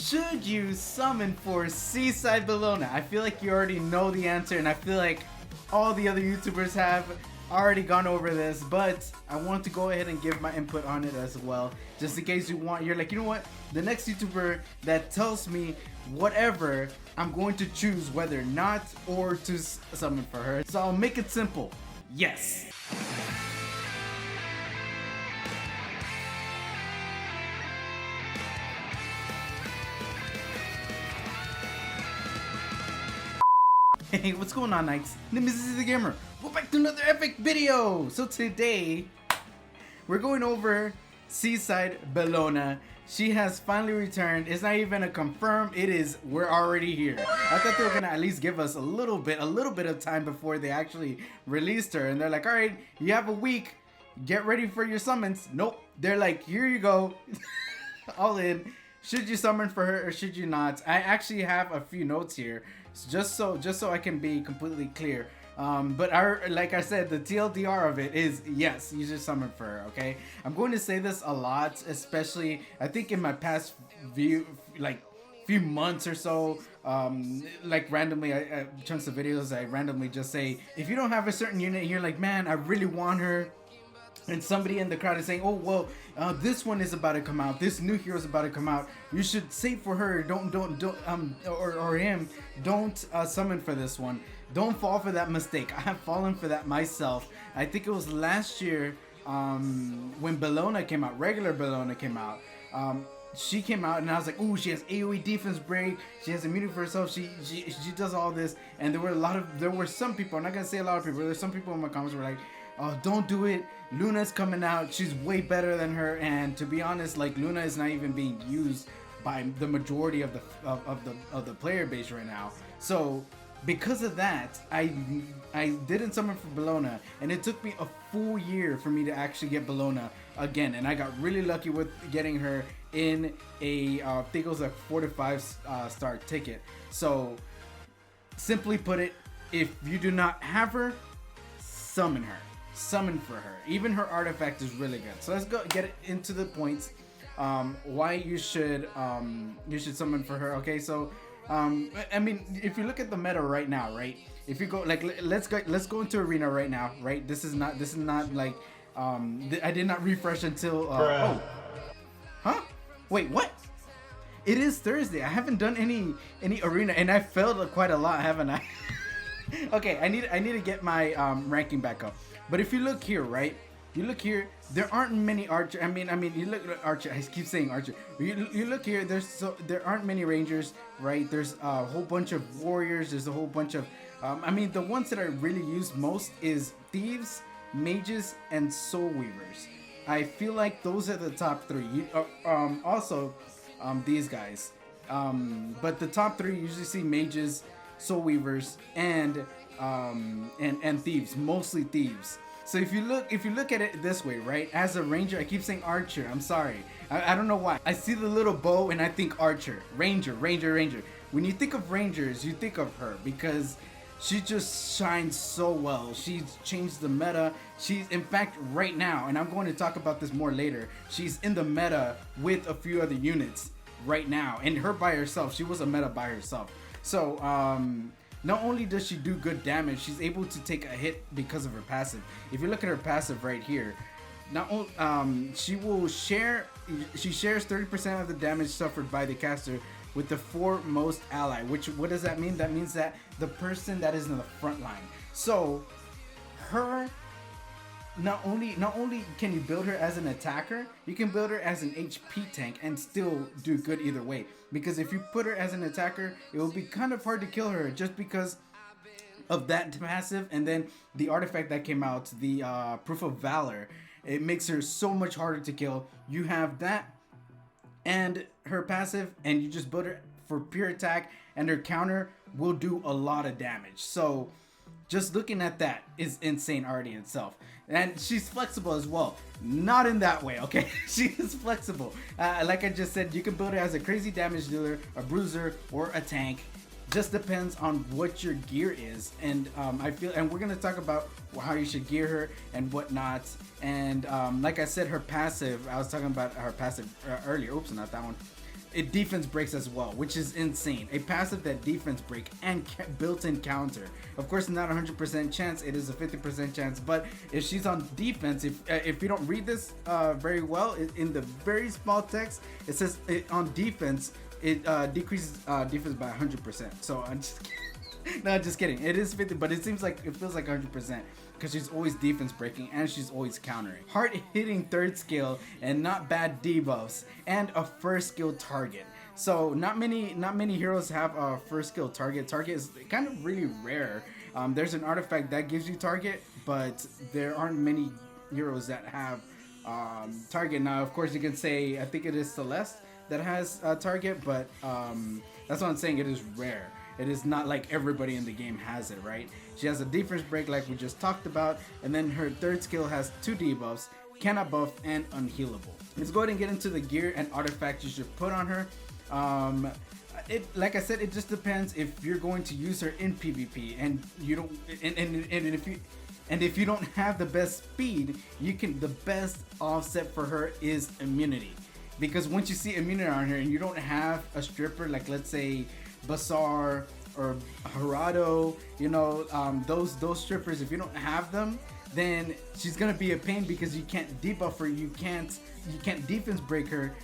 Should you summon for SeaSide Bellona? I feel like you already know the answer, and I feel like all the other YouTubers have already gone over this, but I want to go ahead and give my input on it as well, just in case you're like, you know what, the next YouTuber that tells me whatever, I'm going to choose whether or not or to summon for her. So I'll make it simple. Yes. Hey, what's going on, Knights? Name is the Gamer. We're back to another epic video. So today, we're going over SeaSide Bellona. She has finally returned. It's not even a confirm. It is. We're already here. I thought they were gonna at least give us a little bit of time before they actually released her. And they're like, all right, you have a week. Get ready for your summons. Nope. They're like, here you go. All in. Should you summon for her or should you not? I actually have a few notes here, just so I can be completely clear. But like I said, the TLDR of it is yes, you should summon for her. Okay, I'm going to say this a lot, especially I think in my past few months or so. Like randomly, chunks of videos, I randomly just say, if you don't have a certain unit, you're like, man, I really want her. And somebody in the crowd is saying, oh, well, this one is about to come out. This new hero is about to come out. You should save for her. Don't, or him. Don't summon for this one. Don't fall for that mistake. I have fallen for that myself. I think it was last year when Bellona came out, regular Bellona came out. She came out and I was like, ooh, she has AoE defense break. She has immunity for herself. She does all this. And there were some people, I'm not going to say a lot of people, there's some people in my comments who were like, oh, don't do it. Luna's coming out. She's way better than her. And to be honest, like, Luna is not even being used by the majority of the player base right now. So because of that, I didn't summon for Bellona, and it took me a full year for me to actually get Bellona again. And I got really lucky with getting her in a I think it was a 4 to 5 star ticket. So simply put it, if you do not have her, summon her. Summon for her. Even her artifact is really good. So let's go get into the points. Why you should summon for her. Okay, so I mean, if you look at the meta right now, right? If you go like let's go into arena right now, right? This is not like I did not refresh until oh, huh? Wait, what? It is Thursday. I haven't done any arena, and I failed quite a lot, haven't I? Okay, I need to get my ranking back up. But if you look here, right? You look here, there aren't many archer. I mean, you look at archer. I keep saying archer. You look here. There aren't many rangers, right? There's a whole bunch of warriors. There's a whole bunch of. I mean, the ones that I really use most is thieves, mages, and soul weavers. I feel like those are the top three. Also, these guys. But the top three usually see mages, soul weavers, and thieves, mostly thieves. So if you look at it this way, right? As a ranger, I keep saying archer. I'm sorry. I don't know why. I see the little bow and I think archer, ranger. When you think of rangers, you think of her because she just shines so well. She's changed the meta. She's, in fact, right now, and I'm going to talk about this more later, she's in the meta with a few other units right now. And her by herself, she was a meta by herself. So, not only does she do good damage, she's able to take a hit because of her passive. If you look at her passive right here, she shares 30% of the damage suffered by the caster with the foremost ally. What does that mean? That means that the person that is in the front line. So her, not only can you build her as an attacker, you can build her as an HP tank and still do good either way. Because if you put her as an attacker, it will be kind of hard to kill her just because of that passive, and then the artifact that came out, the Proof of Valor, it makes her so much harder to kill. You have that and her passive, and you just build her for pure attack, and her counter will do a lot of damage. So just looking at that is insane already in itself. And she's flexible as well. Not in that way, okay? She is flexible. Like I just said, you can build her as a crazy damage dealer, a bruiser, or a tank. Just depends on what your gear is. And we're gonna talk about how you should gear her and whatnot. And like I said, her passive, I was talking about her passive earlier. Oops, not that one. it defense breaks as well, which is insane. A passive that defense break and built-in counter. Of course, not 100% chance. It is a 50% chance. But if she's on defense, if you don't read this very well, in the very small text, it says on defense, it decreases defense by 100%. So I'm just kidding. No, just kidding. It is 50, but it seems like it feels like 100%. Because she's always defense breaking and she's always countering. Hard hitting third skill and not bad debuffs and a first skill target. So not many heroes have a first skill target. Target is kind of really rare. There's an artifact that gives you target, but there aren't many heroes that have target. Now, of course, you can say I think it is Celeste that has target, but that's what I'm saying. It is rare. It is not like everybody in the game has it, right? She has a defense break like we just talked about, and then her third skill has 2 debuffs, cannot buff, and unhealable. Let's go ahead and get into the gear and artifacts you should put on her. Like I said, it just depends if you're going to use her in PvP, and you don't, and if you don't have the best speed, the best offset for her is immunity. Because once you see immunity on her and you don't have a stripper, like let's say Basar or Harado, you know, those strippers, if you don't have them, then she's gonna be a pain because you can't debuff her, you can't defense break her.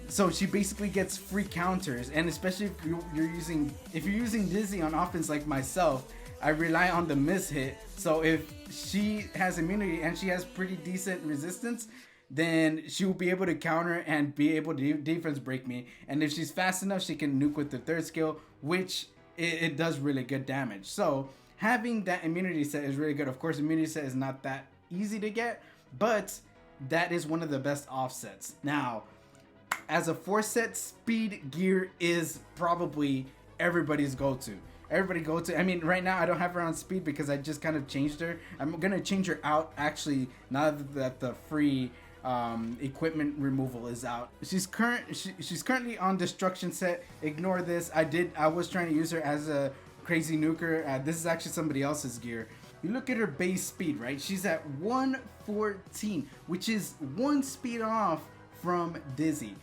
So she basically gets free counters, and especially if you're using Dizzy on offense like myself, I rely on the miss hit. So if she has immunity and she has pretty decent resistance, then she will be able to counter and be able to defense break me. And if she's fast enough, she can nuke with the third skill, which it does really good damage. So having that immunity set is really good. Of course, immunity set is not that easy to get, but that is one of the best offsets. Now, as a 4-set, speed gear is probably everybody's go-to. I mean, right now I don't have her on speed because I just kind of changed her. I'm gonna change her out actually now that the free equipment removal is out. She's currently on destruction set. Ignore this. I was trying to use her as a crazy nuker. This is actually somebody else's gear. You look at her base speed, right? She's at 114, which is 1 speed off from Dizzy.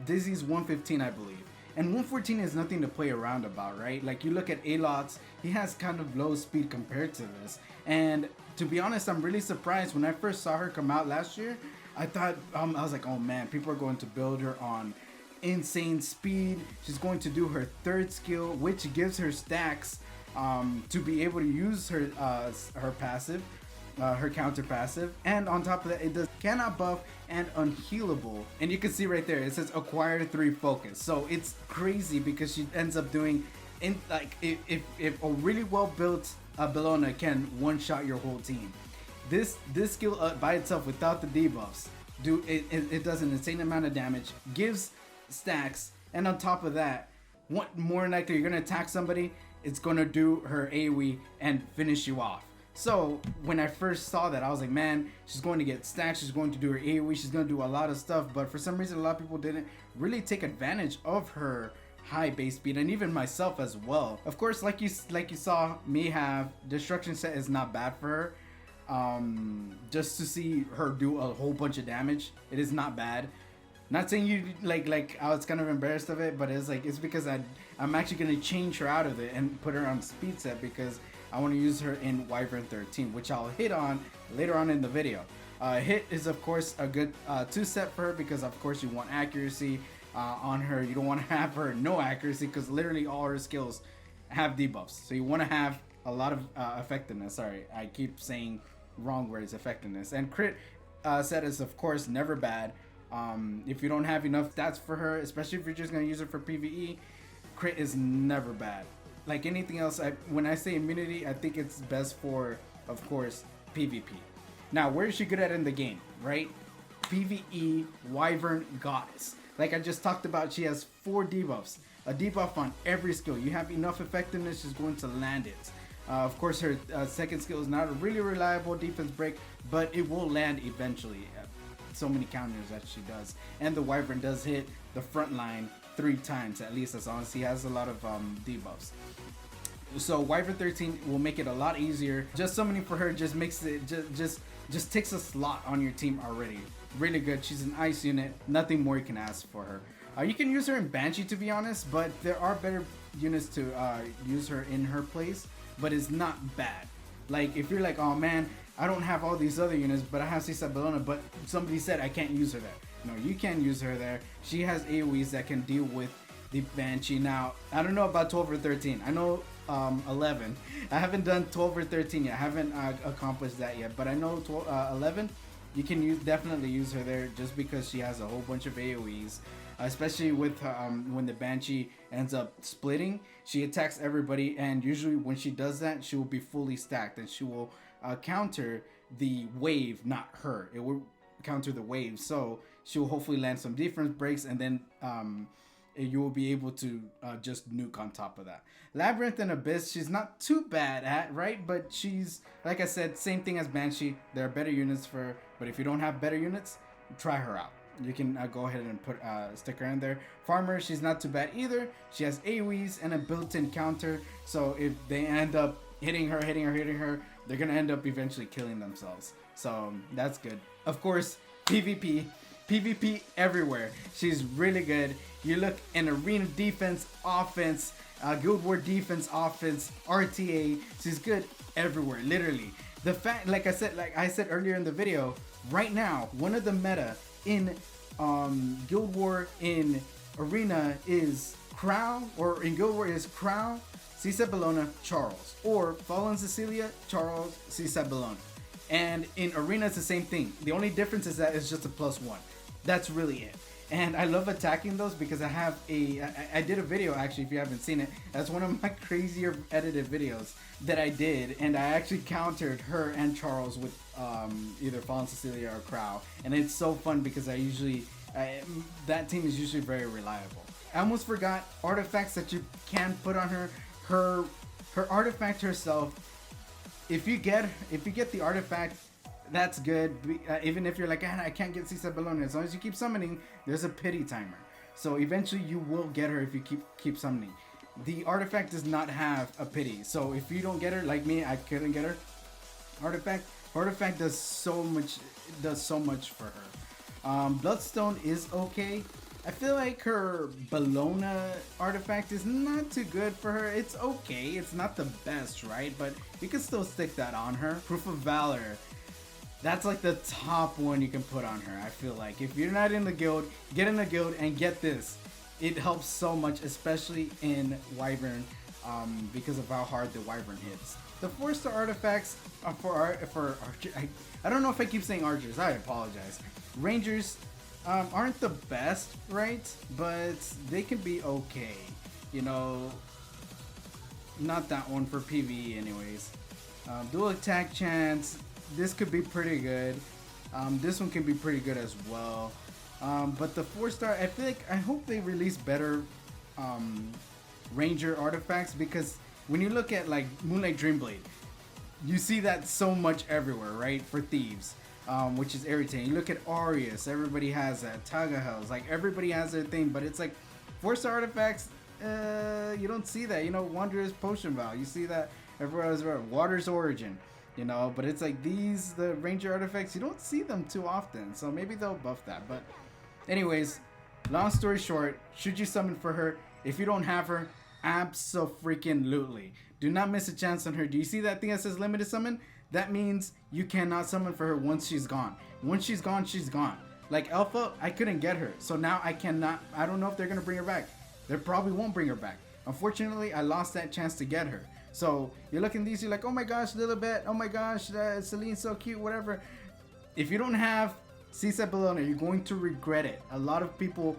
Dizzy's 115, I believe. And 114 is nothing to play around about, right? Like you look at Alots, he has kind of low speed compared to this. And to be honest, I'm really surprised. When I first saw her come out last year, I thought, I was like, oh man, people are going to build her on insane speed. She's going to do her third skill, which gives her stacks to be able to use her passive, her counter passive. And on top of that, it does cannot buff and unhealable. And you can see right there, it says acquire 3 focus. So it's crazy because she ends up doing, if a really well built Bellona can one-shot your whole team. This skill by itself without the debuffs, it does an insane amount of damage, gives stacks, and on top of that, more than likely you're gonna attack somebody, it's gonna do her AoE and finish you off. So when I first saw that, I was like, man, she's going to get stacks, she's going to do her AoE, she's going to do a lot of stuff. But for some reason, a lot of people didn't really take advantage of her high base speed, and even myself as well. Of course, like you saw me have, destruction set is not bad for her. Just to see her do a whole bunch of damage, it is not bad. Not saying you like I was kind of embarrassed of it, but it's because I'm actually gonna change her out of it and put her on speed set because I want to use her in Wyvern 13, which I'll hit on later on in the video. Hit is of course a good 2 set for her because of course you want accuracy on her. You don't want to have her no accuracy because literally all her skills have debuffs. So you want to have a lot of effectiveness. Sorry, I keep saying wrong words, effectiveness. And crit set is of course never bad. If you don't have enough stats for her, especially if you're just gonna use her for PvE, crit is never bad. Like anything else, when I say immunity, I think it's best for, of course, PvP. Now, where is she good at in the game, right? PvE, Wyvern, Goddess. Like I just talked about, she has 4 debuffs. A debuff on every skill. You have enough effectiveness, she's going to land it. Of course, her second skill is not a really reliable defense break, but it will land eventually. So many counters that she does. And the Wyvern does hit the front line 3 times, at least, as long as he has a lot of debuffs. So Wyvern 13 will make it a lot easier. Just summoning for her just makes it, just takes a slot on your team already. Really good. She's an ice unit. Nothing more you can ask for her. You can use her in Banshee, to be honest, but there are better units to use her in her place, but it's not bad. Like, if you're like, oh man, I don't have all these other units, but I have SeaSide Bellona, but somebody said I can't use her there. No, you can use her there. She has AoEs that can deal with the Banshee. Now, I don't know about 12 or 13. I know 11. I haven't done 12 or 13 yet. I haven't accomplished that yet, but I know 11. You can definitely use her there just because she has a whole bunch of AoEs. Especially with when the Banshee ends up splitting, she attacks everybody, and usually when she does that, she will be fully stacked, and she will counter the wave, not her. It will counter the wave, so she will hopefully land some defense breaks, and then you will be able to just nuke on top of that. Labyrinth and Abyss, she's not too bad at, right? But she's, like I said, same thing as Banshee. There are better units for her, but if you don't have better units, try her out. You can go ahead and put stick her in there. Farmer, she's not too bad either. She has AoEs and a built-in counter, so if they end up hitting her, they're gonna end up eventually killing themselves. So that's good. Of course, PvP everywhere. She's really good. You look in arena defense, offense, Guild War defense, offense, RTA. She's good everywhere, literally. The fact, like I said earlier in the video, right now, one of the meta in Guild War in Arena is Crow, or in Guild War is Crow, SeaSide Bellona, Charles, or Fallen Cecilia, Charles, SeaSide Bellona. And in Arena it's the same thing. The only difference is that it's just a +1. That's really it. And I love attacking those because I did a video, actually, if you haven't seen it. That's one of my crazier edited videos that I did, and I actually countered her and Charles with either Fallen Cecilia or Crow, and it's so fun because that team is usually very reliable. I almost forgot artifacts that you can put on her. Her artifact herself, if you get the artifact, that's good. Even if you're like, I can't get SeaSide Bellona, as long as you keep summoning, there's a pity timer. So eventually you will get her if you keep summoning. The artifact does not have a pity. So if you don't get her, like me, I couldn't get her. Artifact does so much for her. Bloodstone is okay. I feel like her Bellona artifact is not too good for her. It's okay. It's not the best, right? But you can still stick that on her. Proof of Valor. That's like the top one you can put on her, I feel like. If you're not in the guild, get in the guild and get this. It helps so much, especially in Wyvern, because of how hard the Wyvern hits. The 4-star artifacts are for Archer. I don't know if I keep saying archers. I apologize. Rangers aren't the best, right? But they can be okay. You know, not that one for PvE anyways. Dual attack chance. This could be pretty good. This one can be pretty good as well. But the 4-star, I hope they release better Ranger artifacts, because when you look at like Moonlight Dreamblade, you see that so much everywhere, right? For thieves, which is irritating. You look at Aureus, everybody has that. Tagahells, like everybody has their thing, but it's like 4-star artifacts, you don't see that. You know, Wanderer's Potion Vow, you see that everywhere else. Water's Origin. You know, but it's like the Ranger artifacts, you don't see them too often, so maybe they'll buff that. But anyways, long story short, should you summon for her? If you don't have her, abso-freaking-lutely. Do not miss a chance on her. Do you see that thing that says limited summon? That means you cannot summon for her once she's gone. Once she's gone, she's gone. Like Alpha, I couldn't get her, so now I cannot. I don't know if they're gonna bring her back. They probably won't bring her back. Unfortunately, I lost that chance to get her. So you're looking at these, you're like, oh my gosh, Lilibet, oh my gosh, Celine's so cute, whatever. If you don't have SeaSide Bellona, you're going to regret it. A lot of people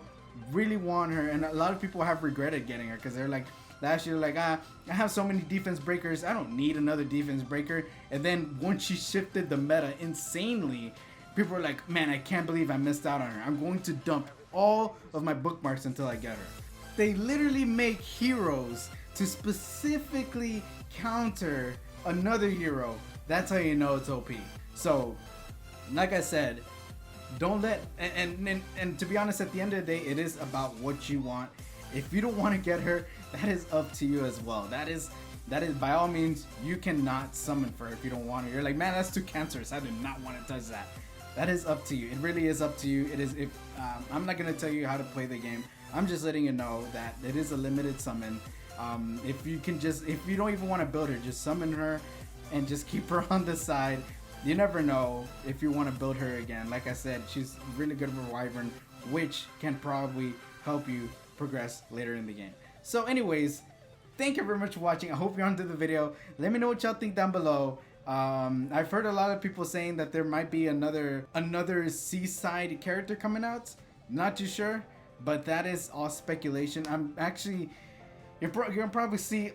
really want her, and a lot of people have regretted getting her because they're like, last year, like, I have so many defense breakers, I don't need another defense breaker. And then once she shifted the meta insanely, people were like, man, I can't believe I missed out on her. I'm going to dump all of my bookmarks until I get her. They literally make heroes to specifically counter another hero. That's how you know it's OP. So, like I said, don't let, and to be honest, at the end of the day, it is about what you want. If you don't want to get her, that is up to you as well. That is by all means, you cannot summon for her if you don't want her. You're like, man, that's too cancerous. I do not want to touch that. That is up to you. It really is up to you. It is. If I'm not gonna tell you how to play the game. I'm just letting you know that it is a limited summon. If you don't even want to build her, just summon her and just keep her on the side. You never know if you want to build her again. Like I said, she's really good with Wyvern, which can probably help you progress later in the game. So anyways, thank you very much for watching. I hope you're onto the video. Let me know what y'all think down below. I've heard a lot of people saying that there might be another SeaSide character coming out. Not too sure, but that is all speculation. I'm actually, you're gonna probably see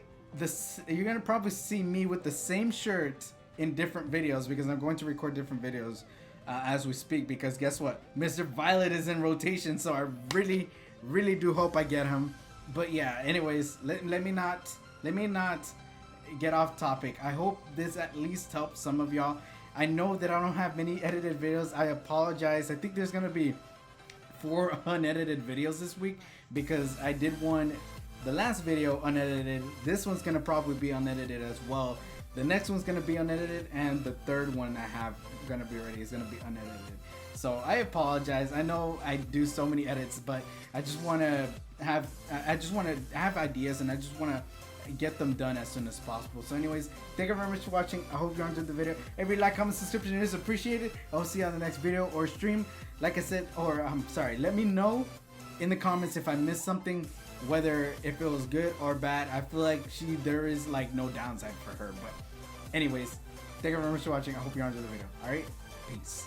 me with the same shirt in different videos, because I'm going to record different videos as we speak, because guess what, Mr. Violet is in rotation, so I really do hope I get him. But yeah, anyways, let me not get off topic. I hope this at least helps some of y'all. I know that I don't have many edited videos. I apologize. I think there's gonna be 4 unedited videos this week, because I did the last video unedited. This one's gonna probably be unedited as well. The next one's gonna be unedited, and the third one I have gonna be ready is gonna be unedited. So I apologize. I know I do so many edits, but I just wanna have ideas, and I just wanna get them done as soon as possible. So anyways, thank you very much for watching. I hope you enjoyed the video. Every like, comment, subscription is appreciated. I'll see you on the next video or stream. Like I said, or I'm sorry, let me know in the comments if I missed something, whether if it was good or bad. I feel like there is like no downside for her. But anyways, thank you very much for watching. I hope you enjoyed the video. Alright, peace.